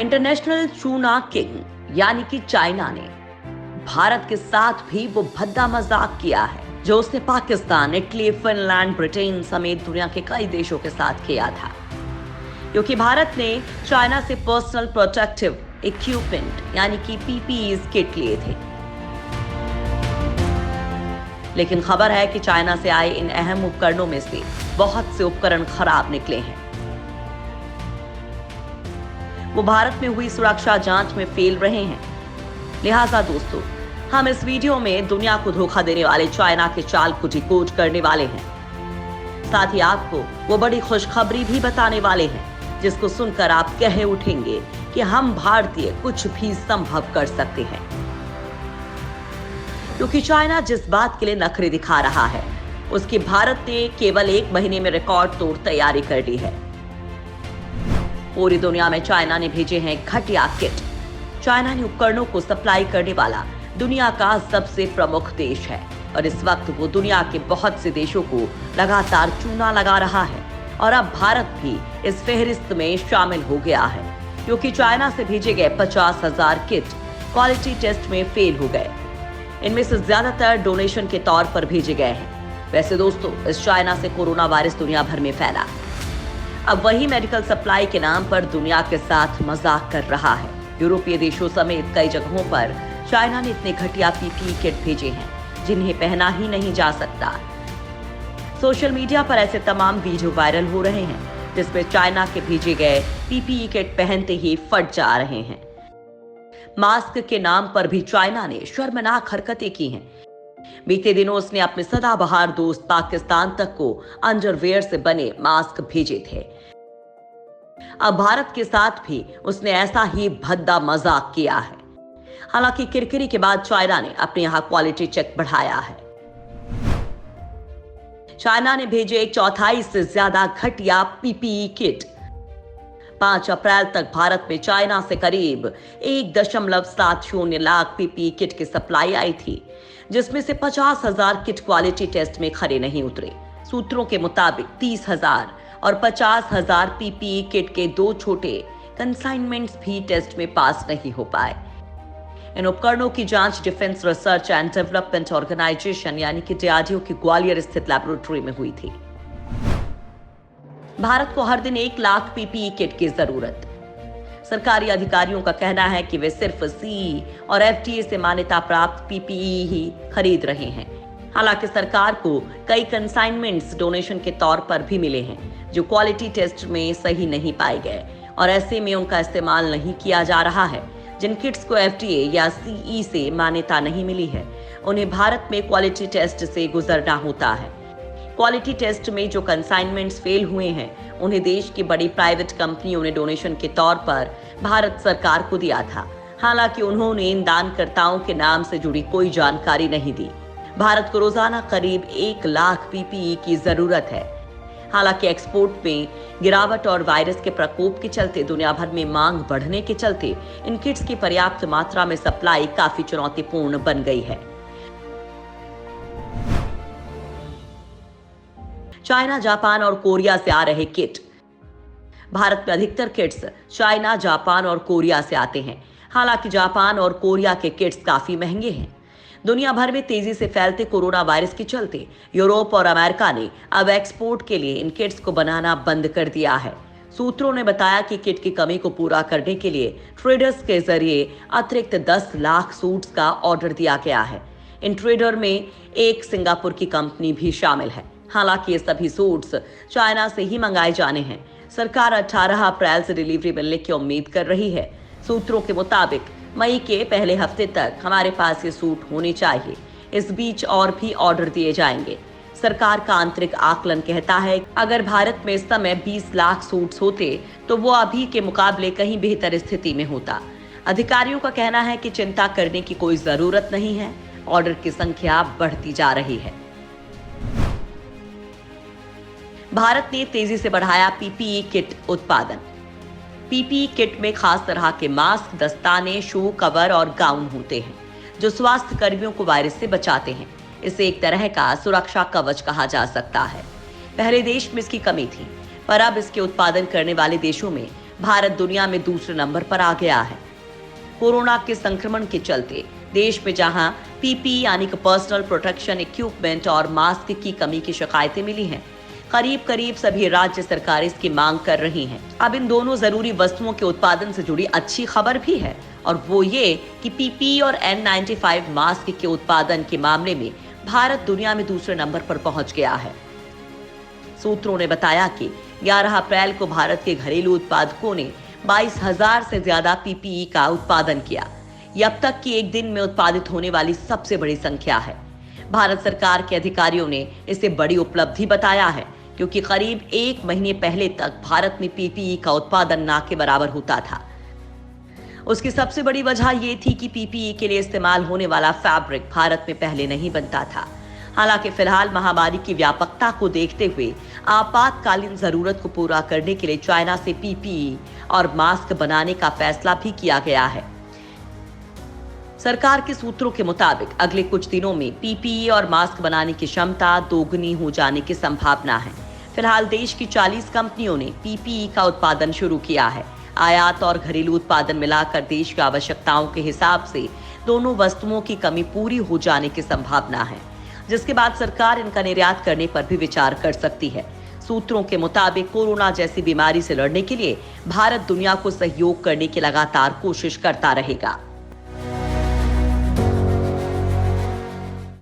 International चूना king यानी कि चाइना ने भारत के साथ भी वो भद्दा मजाक किया है जो उसने पाकिस्तान, इटली, फिनलैंड, ब्रिटेन समेत दुनिया के कई देशों के साथ किया था, क्योंकि भारत ने चाइना से पर्सनल प्रोटेक्टिव इक्विपमेंट यानी कि पीपीई किट लिए थे। लेकिन खबर है कि चाइना से आए इन अहम उपकरणों में से बहुत से उपकरण खराब निकले हैं। वो भारत में हुई सुरक्षा जांच में फेल रहे हैं। लिहाजा दोस्तों, हम इस वीडियो में दुनिया को धोखा देने वाले चाइना के चाल को डिकोड करने वाले हैं। साथ ही आपको वो बड़ी खुशखबरी भी बताने वाले हैं जिसको सुनकर आप कह उठेंगे कि हम भारतीय कुछ भी संभव कर सकते हैं, क्योंकि चाइना जिस बात के लिए नखरे दिखा रहा है उसकी भारत ने केवल 1 महीने में रिकॉर्ड तोड़ तैयारी कर ली है। पूरी दुनिया में चाइना ने भेजे हैं घटिया किट। चाइना ने उपकरणों को सप्लाई करने वाला दुनिया का सबसे प्रमुख देश है और इस वक्त वो दुनिया के बहुत से देशों को लगातार चूना लगा रहा है और अब भारत भी इस फहरिस्त में शामिल हो गया है, क्योंकि चाइना से भेजे गए 50,000 किट क्वालिटी टेस्ट में फेल हो गए। इनमें से ज्यादातर डोनेशन के तौर पर भेजे गए हैं। वैसे दोस्तों, इस चाइना से कोरोना वायरस दुनिया भर में फैला। अब वही मेडिकल सप्लाई के नाम पर दुनिया के साथ मजाक कर रहा है। यूरोपीय देशों समेत कई जगहों पर चाइना ने इतने घटिया पीपीई किट भेजे हैं जिन्हें पहना ही नहीं जा सकता। सोशल मीडिया पर ऐसे तमाम वीडियो वायरल हो रहे हैं जिसमें चाइना के भेजे गए पीपीई किट पहनते ही फट जा रहे हैं। मास्क के नाम पर भी चाइना ने शर्मनाक हरकतें की हैं। बीते दिनों उसने अपने सदाबहार दोस्त पाकिस्तान तक को अंडरवेयर से बने मास्क भेजे थे। अब भारत के साथ भी उसने ऐसा ही भद्दा मजाक किया है। हालांकि किरकिरी के बाद चाइना ने अपने यहां क्वालिटी चेक बढ़ाया है। चाइना ने भेजे 1/4 से ज्यादा घटिया पीपीई किट। 5 अप्रैल तक भारत में चाइना से करीब 1.70 लाख पीपीई किट की सप्लाई आई थी, जिसमें से 50,000 किट क्वालिटी टेस्ट में खरे नहीं उतरे। सूत्रों के मुताबिक 30,000 और 50,000 पीपीई किट के 2 छोटे कंसाइनमेंट्स भी टेस्ट में पास नहीं हो पाए। इन उपकरणों की जांच defence research and development organisation यानी कि डीआरडीओ की ग्वालियर स्थित लैबोरेटरी में हुई थी। भारत को हर दिन 1 लाख पीपीई किट की जरूरत। सरकारी अधिकारियों का कहना है कि वे सिर्फ सीई और एफडीए से मान्यता प्राप्त पीपीई ही खरीद रहे हैं। हालांकि सरकार को कई कंसाइनमेंट्स डोनेशन के तौर पर भी मिले हैं जो क्वालिटी टेस्ट में सही नहीं पाए गए और ऐसे में उनका इस्तेमाल नहीं किया जा रहा है। जिन किट्स को एफडीए या सीई से मान्यता नहीं मिली है उन्हें भारत में क्वालिटी टेस्ट से गुजरना होता है। क्वालिटी टेस्ट में जो कंसाइनमेंट्स फेल हुए हैं उन्हें देश की बड़ी प्राइवेट कंपनियों ने डोनेशन के तौर पर भारत सरकार को दिया था। हालांकि उन्होंने इन दानकर्ताओं के नाम से जुड़ी कोई जानकारी नहीं दी। भारत को रोजाना करीब 1 लाख पीपीई की जरूरत है। हालांकि एक्सपोर्ट में गिरावट और वायरस के प्रकोप के चलते दुनिया भर में मांग बढ़ने के चलते इन किट्स की पर्याप्त मात्रा में सप्लाई काफी चुनौतीपूर्ण बन गई है। चाइना, जापान और कोरिया से आ रहे किट। भारत में अधिकतर किट्स चाइना, जापान और कोरिया से आते हैं। हालांकि जापान और कोरिया के किट्स काफी महंगे हैं। दुनिया भर में तेजी से फैलते कोरोना वायरस के चलते यूरोप और अमेरिका ने अब एक्सपोर्ट के लिए इन किट्स को बनाना बंद कर दिया है। सूत्रों ने बताया कि किट की कमी को पूरा करने के लिए ट्रेडर्स के जरिए अतिरिक्त 10 लाख सूट्स का ऑर्डर दिया गया है। इन ट्रेडर में एक सिंगापुर की कंपनी भी शामिल है। हालांकि ये सभी सूट्स चाइना से ही मंगाए जाने हैं। सरकार 18 अप्रैल से डिलीवरी मिलने की उम्मीद कर रही है। सूत्रों के मुताबिक मई के पहले हफ्ते तक हमारे पास ये सूट होने चाहिए। इस बीच और भी ऑर्डर दिए जाएंगे। सरकार का आंतरिक आकलन कहता है अगर भारत में इस समय 20 लाख सूट्स होते तो वो अभी के मुकाबले कहीं बेहतर स्थिति में होता। अधिकारियों का कहना है कि चिंता करने की कोई जरूरत नहीं है, ऑर्डर की संख्या बढ़ती जा रही है। भारत ने तेजी से बढ़ाया पीपीई किट उत्पादन। पीपीई किट में खास तरह के मास्क, दस्ताने, शू कवर और गाउन होते हैं जो स्वास्थ्य कर्मियों को वायरस से बचाते हैं। इसे एक तरह का सुरक्षा कवच कहा जा सकता है। पहले देश में इसकी कमी थी, पर अब इसके उत्पादन करने वाले देशों में भारत दुनिया में दूसरे नंबर पर आ गया है। कोरोना के संक्रमण के चलते देश में जहां पीपीई यानी कि पर्सनल प्रोटेक्शन इक्विपमेंट और मास्क की कमी की शिकायतें मिली हैं, करीब करीब सभी राज्य सरकारें इसकी मांग कर रही हैं। अब इन दोनों जरूरी वस्तुओं के उत्पादन से जुड़ी अच्छी खबर भी है, और वो ये कि पीपीई और N95 मास्क के उत्पादन के मामले में भारत दुनिया में दूसरे नंबर पर पहुंच गया है। सूत्रों ने बताया कि 11 अप्रैल को भारत के घरेलू उत्पादकों ने 22,000 से ज्यादा पीपीई का उत्पादन किया। ये अब तक की एक दिन में उत्पादित होने वाली सबसे बड़ी संख्या है। भारत सरकार के अधिकारियों ने इसे बड़ी उपलब्धि बताया है, क्योंकि करीब एक महीने पहले तक भारत में पीपीई का उत्पादन ना के बराबर होता था। उसकी सबसे बड़ी वजह यह थी कि पीपीई के लिए इस्तेमाल होने वाला फैब्रिक भारत में पहले नहीं बनता था। हालांकि फिलहाल महामारी की व्यापकता को देखते हुए आपातकालीन जरूरत को पूरा करने के लिए चाइना से पीपीई और मास्क बनाने का फैसला भी किया गया है। सरकार के सूत्रों के मुताबिक अगले कुछ दिनों में पीपीई और मास्क बनाने की क्षमता दोगुनी हो जाने की संभावना है। फिलहाल देश की 40 कंपनियों ने पीपीई का उत्पादन शुरू किया है। आयात और घरेलू उत्पादन मिलाकर देश की आवश्यकताओं के हिसाब से दोनों वस्तुओं की कमी पूरी हो जाने की संभावना है, जिसके बाद सरकार इनका निर्यात करने पर भी विचार कर सकती है। सूत्रों के मुताबिक कोरोना जैसी बीमारी से लड़ने के लिए भारत दुनिया को सहयोग करने की लगातार कोशिश करता रहेगा।